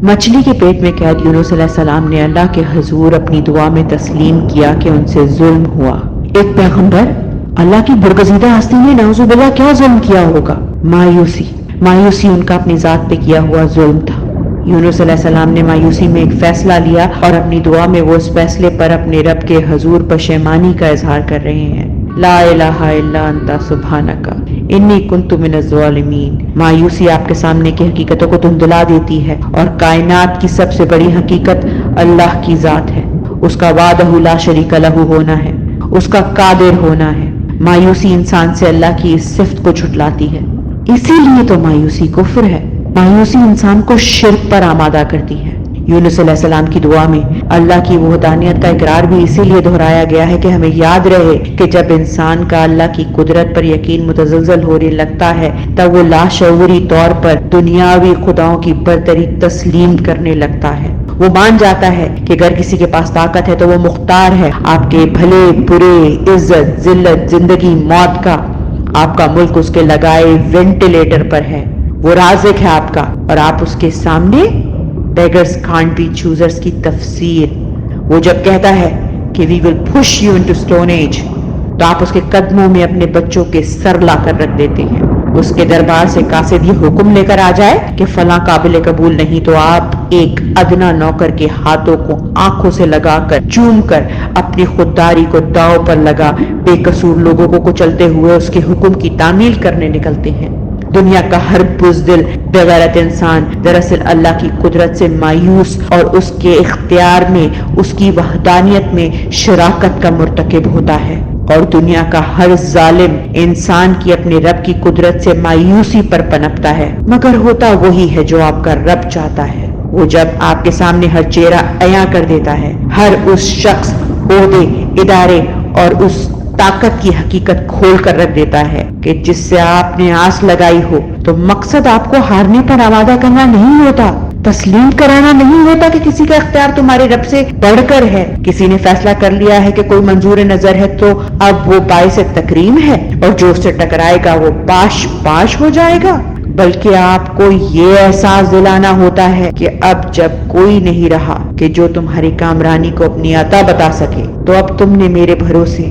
مچھلی کے پیٹ میں قید یونس علیہ السلام نے اللہ کے حضور اپنی دعا میں تسلیم کیا کہ ان سے ظلم ہوا۔ ایک پیغمبر اللہ کی برگزیدہ ہستی نے نعوذ باللہ کیا ظلم کیا ہوگا؟ مایوسی ان کا اپنی ذات پہ کیا ہوا ظلم تھا۔ یونس علیہ السلام نے مایوسی میں ایک فیصلہ لیا اور اپنی دعا میں وہ اس فیصلے پر اپنے رب کے حضور پشیمانی کا اظہار کر رہے ہیں۔ لا الہ الا انت سبحانک انی کنت من الظالمین۔ مایوسی آپ کے سامنے کی حقیقتوں کو دھندلا دیتی ہے، اور کائنات کی سب سے بڑی حقیقت اللہ کی ذات ہے، اس کا وحدہ لا شریک لہ ہونا ہے، اس کا قادر ہونا ہے۔ مایوسی انسان سے اللہ کی اس صفت کو جھٹلاتی ہے، اسی لیے تو مایوسی کفر ہے۔ مایوسی انسان کو شرک پر آمادہ کرتی ہے۔ یونس علیہ السلام کی دعا میں اللہ کی وحدانیت کا اقرار بھی اسی لیے دہرایا گیا ہے کہ ہمیں یاد رہے کہ جب انسان کا اللہ کی قدرت پر یقین متزلزل ہونے لگتا ہے تب وہ لاشعوری طور پر دنیاوی خداؤں کی برتری تسلیم کرنے لگتا ہے۔ وہ مان جاتا ہے کہ اگر کسی کے پاس طاقت ہے تو وہ مختار ہے آپ کے بھلے برے، عزت ذلت، زندگی موت کا۔ آپ کا ملک اس کے لگائے وینٹیلیٹر پر ہے، وہ رازق ہے آپ کا، اور آپ اس کے سامنے beggars can't be choosers کی تفسیر۔ وہ جب کہتا ہے کہ we will push you into stone age تو آپ اس کے قدموں میں اپنے بچوں کے سر لا کر رکھ دیتے ہیں۔ اس کے دربار سے قاصد یہ حکم لے کر آ جائے کہ فلاں قابل قبول نہیں تو آپ ایک ادنا نوکر کے ہاتھوں کو آنکھوں سے لگا کر چوم کر اپنی خودداری کو داؤ پر لگا بے قصور لوگوں کو کچلتے ہوئے اس کے حکم کی تعمیل کرنے نکلتے ہیں۔ دنیا کا ہر بزدل بغیرت انسان دراصل اللہ کی قدرت سے مایوس اور اس کے اختیار میں، اس کی وحدانیت میں شراکت کا مرتکب ہوتا ہے، اور دنیا کا ہر ظالم انسان کی اپنے رب کی قدرت سے مایوسی پر پنپتا ہے، مگر ہوتا وہی ہے جو آپ کا رب چاہتا ہے۔ وہ جب آپ کے سامنے ہر چہرہ عیاں کر دیتا ہے، ہر اس شخص، عہدے، ادارے اور اس طاقت کی حقیقت کھول کر رکھ دیتا ہے کہ جس سے آپ نے آس لگائی ہو، تو مقصد آپ کو ہارنے پر آمادہ کرنا نہیں ہوتا، تسلیم کرانا نہیں ہوتا کہ کسی کا اختیار تمہارے رب سے بڑھ کر ہے۔ کسی نے فیصلہ کر لیا ہے کہ کوئی منظور نظر ہے تو اب وہ باعث تکریم ہے، اور جو اس سے ٹکرائے گا وہ پاش ہو جائے گا، بلکہ آپ کو یہ احساس دلانا ہوتا ہے کہ اب جب کوئی نہیں رہا کہ جو تمہاری کامرانی کو اپنی عطا بتا سکے، تو اب تم نے میرے بھروسے،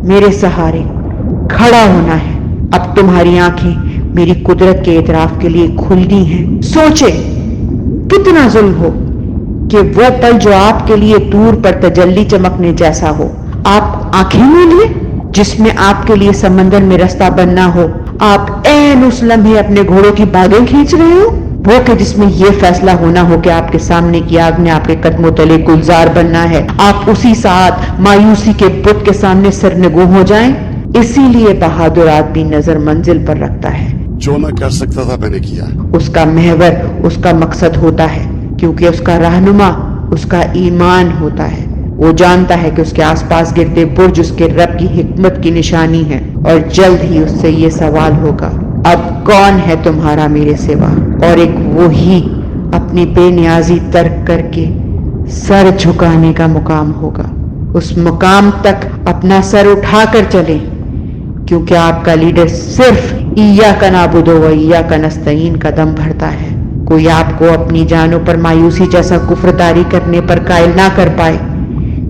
میرے سہارے کھڑا ہونا ہے۔ اب تمہاری آنکھیں میری قدرت کے اعتراف کے لیے کھلنی ہیں۔ سوچے کتنا ظلم ہو کہ وہ پل جو آپ کے لیے دور پر تجلی چمکنے جیسا ہو، آپ آنکھیں میں لیے جس میں آپ کے لیے سمندر میں رستہ بننا ہو، آپ عین اس لمحے اپنے گھوڑوں کی باگیں کھینچ رہے ہو، وہ کہ جس میں یہ فیصلہ ہونا ہو کہ آپ کے سامنے کی آگ میں آپ کے قدموں تلے گلزار بننا ہے، آپ اسی ساتھ مایوسی کے بت کے سامنے سرنگوں ہو جائیں۔ اسی لیے بہادر آدمی نظر منزل پر رکھتا ہے، جو میں کر سکتا تھا میں نے کیا۔ اس کا محور اس کا مقصد ہوتا ہے، کیونکہ اس کا رہنما اس کا ایمان ہوتا ہے۔ وہ جانتا ہے کہ اس کے آس پاس گرتے برج اس کے رب کی حکمت کی نشانی ہے، اور جلد ہی اس سے یہ سوال ہوگا، اب کون ہے تمہارا میرے سوا؟ اور ایک وہی اپنی بے نیازی ترک کر کے سر جھکانے کا مقام ہوگا۔ اس مقام تک اپنا سر اٹھا کر چلیں، کیونکہ آپ کا لیڈر صرف ایاک نعبد و ایاک نستعین کا دم بھرتا ہے۔ کوئی آپ کو اپنی جانوں پر مایوسی جیسا کفر طاری کرنے پر قائل نہ کر پائے،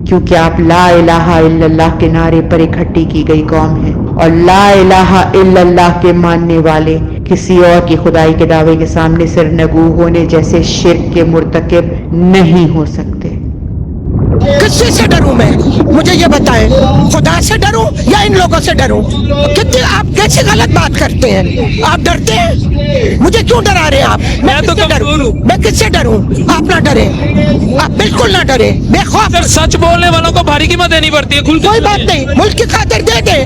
کیونکہ آپ لا الہ الا اللہ کے نعرے پر اکٹھی کی گئی قوم ہے، اور لا الہ الا اللہ کے ماننے والے کسی اور کی خدائی کے دعوے کے سامنے سرنگو ہونے جیسے شرک کے مرتکب نہیں ہو سکتے۔ کس سے ڈروں میں؟ مجھے یہ بتائیں، خدا سے ڈروں یا ان لوگوں سے ڈروں؟ کتنی آپ کیسی غلط بات کرتے ہیں؟ آپ ڈرتے ہیں؟ مجھے کیوں ڈرا رہے ہیں آپ؟ میں کس سے ڈروں؟ میں کس سے ڈروں؟ آپ نہ ڈریں، آپ بالکل نہ ڈریں، بے خوف۔ سچ بولنے والوں کو بھاری قیمت دینی پڑتی ہے۔ کوئی بات نہیں، ملک کی خاطر دے دیں،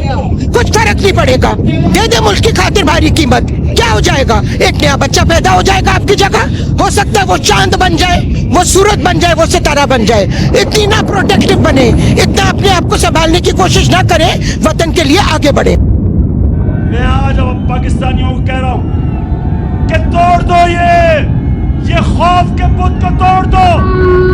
کچھ فرق نہیں پڑے گا، دے دیں ملک کی خاطر بھاری قیمت، کیا ہو جائے گا؟ ایک نیا بچہ پیدا ہو جائے گا آپ کی جگہ، ہو سکتا ہے وہ چاند بن جائے، وہ سورج بن جائے، وہ ستارہ بن جائے۔ اتنی نہ پروٹیکٹیو بنے، اتنا اپنے آپ کو سنبھالنے کی کوشش نہ کریں، وطن کے لیے آگے بڑھیں۔ میں آج اب پاکستانیوں کو کہہ رہا ہوں کہ توڑ دو یہ خوف کے بت کو توڑ دو۔